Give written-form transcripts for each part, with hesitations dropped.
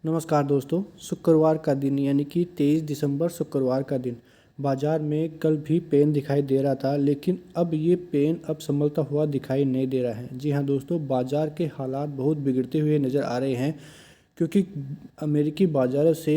नमस्कार दोस्तों। शुक्रवार का दिन यानी कि 23 दिसंबर शुक्रवार का दिन बाज़ार में कल भी पेन दिखाई दे रहा था, लेकिन अब ये पेन अब संभलता हुआ दिखाई नहीं दे रहा है। जी हाँ दोस्तों, बाज़ार के हालात बहुत बिगड़ते हुए नज़र आ रहे हैं, क्योंकि अमेरिकी बाज़ारों से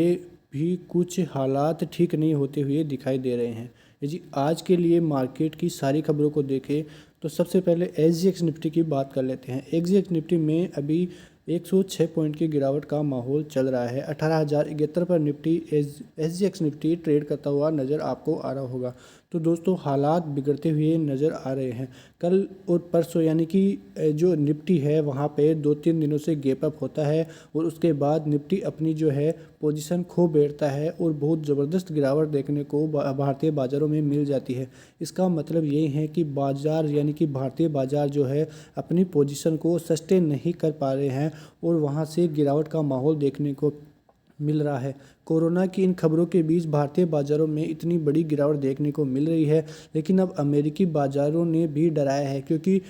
भी कुछ हालात ठीक नहीं होते हुए दिखाई दे रहे हैं। यदि आज के लिए मार्केट की सारी खबरों को देखें तो सबसे पहले एसजीएक्स निफ्टी की बात कर लेते हैं। एसजीएक्स निफ्टी में अभी 106 पॉइंट की गिरावट का माहौल चल रहा है। 18,071 पर निफ्टी एसजीएक्स निफ्टी ट्रेड करता हुआ नज़र आपको आ रहा होगा। तो दोस्तों, हालात बिगड़ते हुए नज़र आ रहे हैं। कल और परसों यानी कि जो निफ्टी है वहाँ पे 2-3 दिनों से गैप अप होता है और उसके बाद निफ्टी अपनी जो है पोजीशन खो बैठता है और बहुत ज़बरदस्त गिरावट देखने को भारतीय बाज़ारों में मिल जाती है। इसका मतलब यही है कि बाज़ार यानी कि भारतीय बाज़ार जो है अपनी पोजीशन को सस्टेन नहीं कर पा रहे हैं और वहाँ से गिरावट का माहौल देखने को मिल रहा है। कोरोना की इन खबरों के बीच भारतीय बाज़ारों में इतनी बड़ी गिरावट देखने को मिल रही है, लेकिन अब अमेरिकी बाज़ारों ने भी डराया है, क्योंकि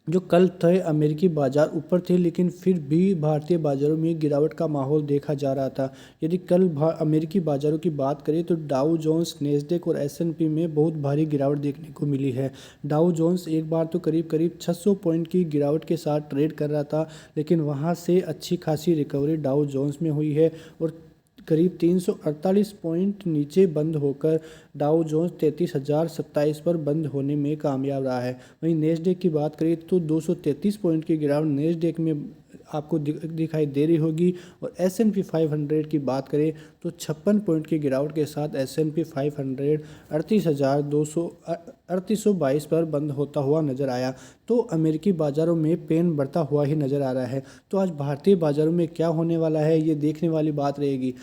जो कल थे अमेरिकी बाज़ार ऊपर थे, लेकिन फिर भी भारतीय बाज़ारों में गिरावट का माहौल देखा जा रहा था। यदि कल अमेरिकी बाज़ारों की बात करें तो डाउ जोन्स, नेस्डेक और एसएनपी में बहुत भारी गिरावट देखने को मिली है। डाउ जोन्स एक बार तो करीब करीब 600 पॉइंट की गिरावट के साथ ट्रेड कर रहा था, लेकिन वहाँ से अच्छी खासी रिकवरी डाउ जोन्स में हुई है और करीब 348 पॉइंट नीचे बंद होकर डाउ जोन्स 33,027 पर बंद होने में कामयाब रहा है। वहीं नेस्डेक की बात करें तो 233 पॉइंट की गिरावट नेस्डेक में आपको दिखाई दे रही होगी और S&P 500 की बात करें तो 56 पॉइंट की गिरावट के साथ S&P 500 38,222 पर बंद होता हुआ नजर आया। तो अमेरिकी बाज़ारों में पेन बढ़ता हुआ ही नज़र आ रहा है। तो आज भारतीय बाज़ारों में क्या होने वाला है, ये देखने वाली बात रहेगी।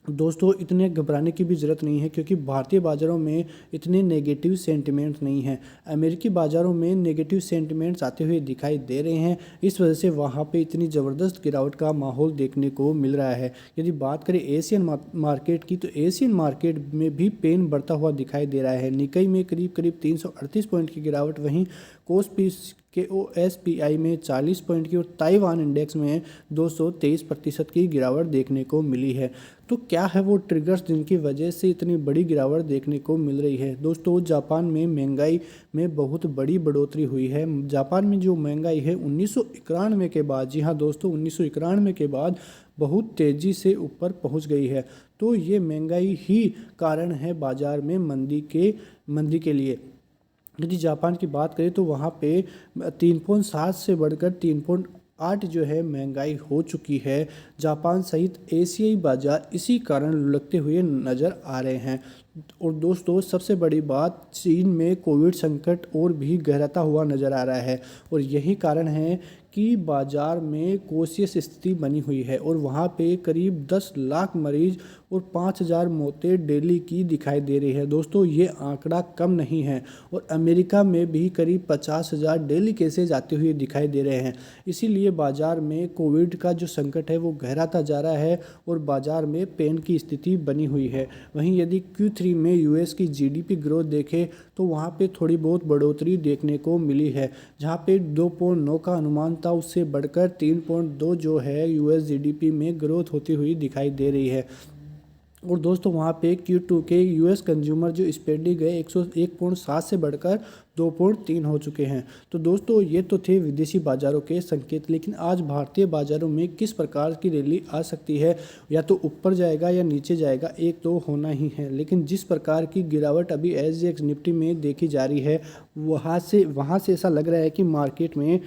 दोस्तों, इतने घबराने की भी ज़रूरत नहीं है, क्योंकि भारतीय बाज़ारों में इतने नेगेटिव सेंटिमेंट्स नहीं हैं। अमेरिकी बाज़ारों में नेगेटिव सेंटिमेंट्स आते हुए दिखाई दे रहे हैं, इस वजह से वहाँ पे इतनी ज़बरदस्त गिरावट का माहौल देखने को मिल रहा है। यदि बात करें एशियन मार्केट की, तो एशियन मार्केट में भी पेन बढ़ता हुआ दिखाई दे रहा है। निकाई में करीब करीब 338 पॉइंट की गिरावट, वहीं कोस्पी के OSPI में 40 पॉइंट की और ताइवान इंडेक्स में 223% की गिरावट देखने को मिली है। तो क्या है वो ट्रिगर्स जिनकी वजह से इतनी बड़ी गिरावट देखने को मिल रही है? दोस्तों, जापान में महंगाई में बहुत बड़ी बढ़ोतरी हुई है। जापान में जो महंगाई है 1991 के बाद, जी हाँ दोस्तों, 1991 के बाद बहुत तेज़ी से ऊपर पहुंच गई है। तो ये महंगाई ही कारण है बाज़ार में मंदी के लिए। यदि जापान की बात करें तो वहाँ पे 3.7 से बढ़कर 3.8 जो है महंगाई हो चुकी है। जापान सहित एशियाई बाजार इसी कारण लुढ़कते हुए नज़र आ रहे हैं। और दोस्तों, सबसे बड़ी बात, चीन में कोविड संकट और भी गहराता हुआ नज़र आ रहा है और यही कारण है कि बाज़ार में कोशिश स्थिति बनी हुई है और वहाँ पे करीब 10 लाख मरीज और 5,000 मौतें डेली की दिखाई दे रही है। दोस्तों, ये आंकड़ा कम नहीं है और अमेरिका में भी करीब 50,000 डेली केसेज आते हुए दिखाई दे रहे हैं। इसीलिए बाज़ार में कोविड का जो संकट है वो गहराता जा रहा है और बाज़ार में पेन की स्थिति बनी हुई है। वहीं यदि Q3 में यूएस की जीडीपी ग्रोथ देखें तो वहाँ पे थोड़ी बहुत बढ़ोतरी देखने को मिली है। जहाँ पे 2.9 का अनुमान था, उससे बढ़कर 3.2 जो है यूएस जीडीपी में ग्रोथ होती हुई दिखाई दे रही है। और दोस्तों, वहाँ पे Q2 के यूएस कंज्यूमर जो स्पेंडिंग है 101.7 से बढ़कर 2.3 हो चुके हैं। तो दोस्तों, ये तो थे विदेशी बाज़ारों के संकेत, लेकिन आज भारतीय बाज़ारों में किस प्रकार की रैली आ सकती है? या तो ऊपर जाएगा या नीचे जाएगा, एक तो होना ही है। लेकिन जिस प्रकार की गिरावट अभी एसजीएक्स निफ्टी में देखी जा रही है, वहाँ से ऐसा लग रहा है कि मार्केट में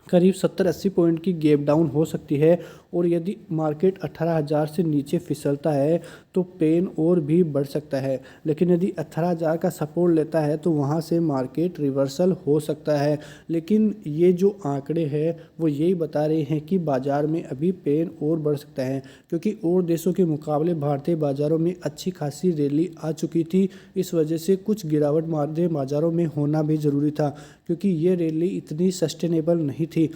करीब 70-80 पॉइंट की गैप डाउन हो सकती है और यदि मार्केट 18,000 से नीचे फिसलता है तो पेन और भी बढ़ सकता है। लेकिन यदि 18,000 का सपोर्ट लेता है तो वहाँ से मार्केट रिवर्सल हो सकता है। लेकिन ये जो आंकड़े हैं वो यही बता रहे हैं कि बाज़ार में अभी पेन और बढ़ सकता है, क्योंकि और देशों के मुकाबले भारतीय बाज़ारों में अच्छी खासी रैली आ चुकी थी। इस वजह से कुछ गिरावट भारतीय बाज़ारों में होना भी ज़रूरी था, क्योंकि ये रैली इतनी सस्टेनेबल नहीं थी।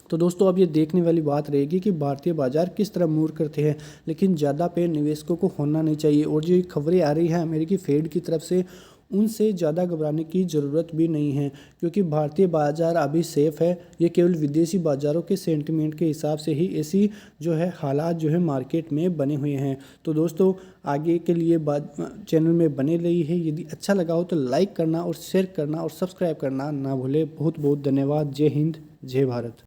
तो दोस्तों, अब ये देखने वाली बात रहेगी कि भारतीय बाजार किस तरह मूव करते हैं, लेकिन ज़्यादा पे निवेशकों को होना नहीं चाहिए। और जो खबरें आ रही हैं अमेरिकी फेड की तरफ से, उनसे ज़्यादा घबराने की ज़रूरत भी नहीं है, क्योंकि भारतीय बाज़ार अभी सेफ़ है। ये केवल विदेशी बाज़ारों के सेंटिमेंट के हिसाब से ही ऐसी जो है हालात जो है मार्केट में बने हुए हैं। तो दोस्तों आगे के लिए बात चैनल में बने रही है। यदि अच्छा लगा हो तो लाइक करना और शेयर करना और सब्सक्राइब करना ना भूले। बहुत बहुत धन्यवाद। जय हिंद, जय भारत।